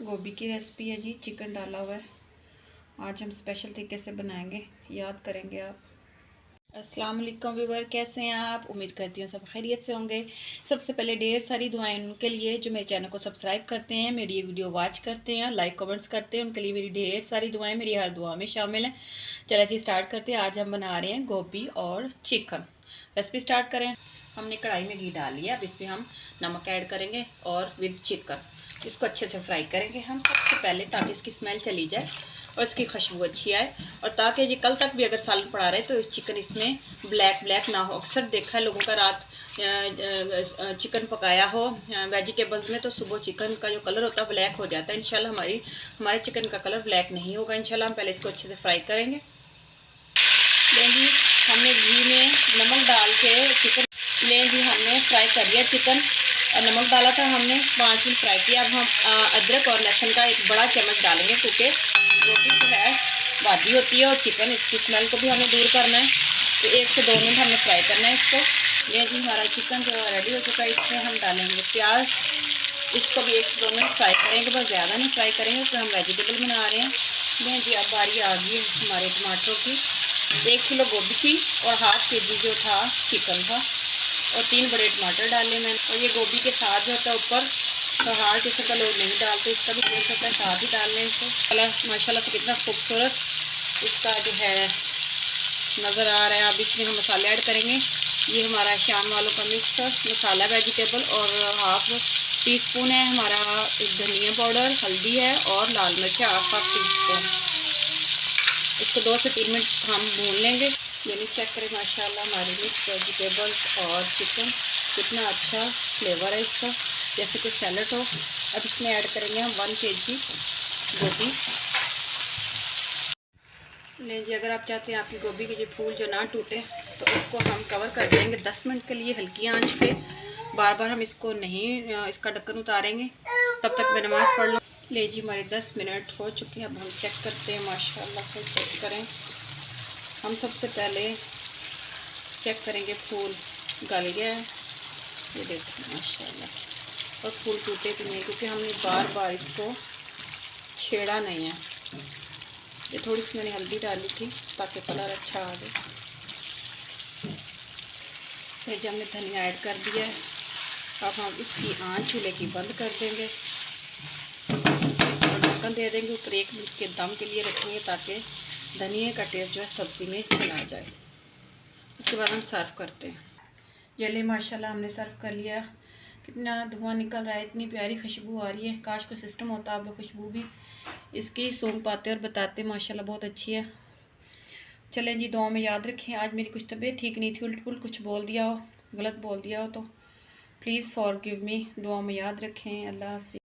गोभी की रेसिपी है जी, चिकन डाला हुआ है। आज हम स्पेशल तरीके से बनाएंगे, याद करेंगे आप। अस्सलाम वालेकुम व्यूअर, कैसे हैं आप? उम्मीद करती हूँ सब खैरियत से होंगे। सबसे पहले ढेर सारी दुआएं उनके लिए जो मेरे चैनल को सब्सक्राइब करते हैं, मेरी ये वीडियो वॉच करते हैं, लाइक कमेंट्स करते हैं। उनके लिए मेरी ढेर सारी दुआएं मेरी हर दुआ में शामिल हैं। चला जी स्टार्ट करते हैं। आज हम बना रहे हैं गोभी और चिकन। रेसिपी स्टार्ट करें। हमने कढ़ाई में घी डाल लिया। अब इसमें हम नमक ऐड करेंगे और विद चिकन इसको अच्छे से फ्राई करेंगे हम सबसे पहले, ताकि इसकी स्मेल चली जाए और इसकी खुशबू अच्छी आए, और ताकि ये कल तक भी अगर सालन पड़ा रहे तो चिकन इसमें ब्लैक ना हो। अक्सर देखा है लोगों का, रात चिकन पकाया हो वेजिटेबल्स में तो सुबह चिकन का जो कलर होता है ब्लैक हो जाता है। इंशाल्लाह हमारे चिकन का कलर ब्लैक नहीं होगा। इंशाल्लाह हम पहले इसको अच्छे से फ्राई करेंगे। लेंगे हमने घी में नमक डाल के चिकन हमने फ्राई कर लिया चिकन, और नमक डाला था हमने, 5 मिनट फ्राई किया। अब हम अदरक और लहसुन का एक बड़ा चम्मच डालेंगे, क्योंकि रोटी जो है भाजी होती है और चिकन इसकी स्मेल को भी हमें दूर करना है। तो 1 से 2 मिनट हमने फ्राई करना है इसको। ये जी हमारा चिकन जो रेडी हो चुका है। इसमें हम डालेंगे प्याज, इसको भी 1 से 2 मिनट फ्राई करेंगे, बहुत ज़्यादा नहीं फ्राई करेंगे तो हम वेजिटेबल बना रहे हैं। ये जी अब बारी आ गई है हमारे टमाटरों की। 1 किलो गोभी की और ½ kg जो था चिकन था, और 3 बड़े टमाटर डाले मैंने। और ये गोभी के साथ जो होता है ऊपर तो हार किसी का लोग नहीं डालते, इसका भी टेस्ट होता है, साथ ही डालने इसको। माशाल्लाह से कितना खूबसूरत इसका जो है नज़र आ रहा है। अब इसमें हम मसाले ऐड करेंगे। ये हमारा शाम वालों का मिक्स मसाला वेजिटेबल, और ½ टीस्पून है हमारा धनिया पाउडर, हल्दी है, और लाल मिर्च है ½ टीस्पून। इसको 2 से 3 मिनट हम भून लेंगे। ये चेक करें माशाल्लाह हमारी मिक्स वेजिटेबल्स और चिकन कितना अच्छा फ्लेवर है इसका, जैसे कि सैलड हो। अब इसमें ऐड करेंगे हम 1 kg गोभी। लें जी, अगर आप चाहते हैं आपकी गोभी के जो फूल जो ना टूटे तो इसको हम कवर कर देंगे 10 मिनट के लिए हल्की आंच पे। बार बार हम इसको नहीं इसका ढक्कन उतारेंगे, तब तक मैं नमाज़ पढ़ लूँ। ले जी हमारे 10 मिनट हो चुके हैं। अब हम चेक करते हैं, माशाल्लाह से चेक करें। हम सबसे पहले चेक करेंगे फूल गल गया है, ये देखें माशाल्लाह, और फूल टूटे भी नहीं, क्योंकि हमने बार बार इसको छेड़ा नहीं है। ये थोड़ी सी मैंने हल्दी डाली थी ताकि कलर अच्छा आ जाए। फिर जब हमने धनिया ऐड कर दिया है, अब हम इसकी आंच चूल्हे की बंद कर देंगे और ढक्कन दे देंगे। ऊपर 1 मिनट के दम के लिए रखेंगे, ताकि धनिया का टेस्ट जो है सब्ज़ी में चला जाए। उसके बाद हम सर्व करते हैं। ये माशाल्लाह हमने सर्व कर लिया। कितना धुआं निकल रहा है, इतनी प्यारी खुशबू आ रही है। काश कोई सिस्टम होता आप लोग खुशबू भी इसकी सूंघ पाते और बताते। माशाल्लाह बहुत अच्छी है। चलें जी, दुआ में याद रखें। आज मेरी कुछ तबीयत ठीक नहीं थी, उल्ट पुल्ट कुछ बोल दिया हो, गलत बोल दिया हो तो प्लीज़ फॉरगिव मी। दुआ में याद रखें। अल्लाह हाफ़िज़।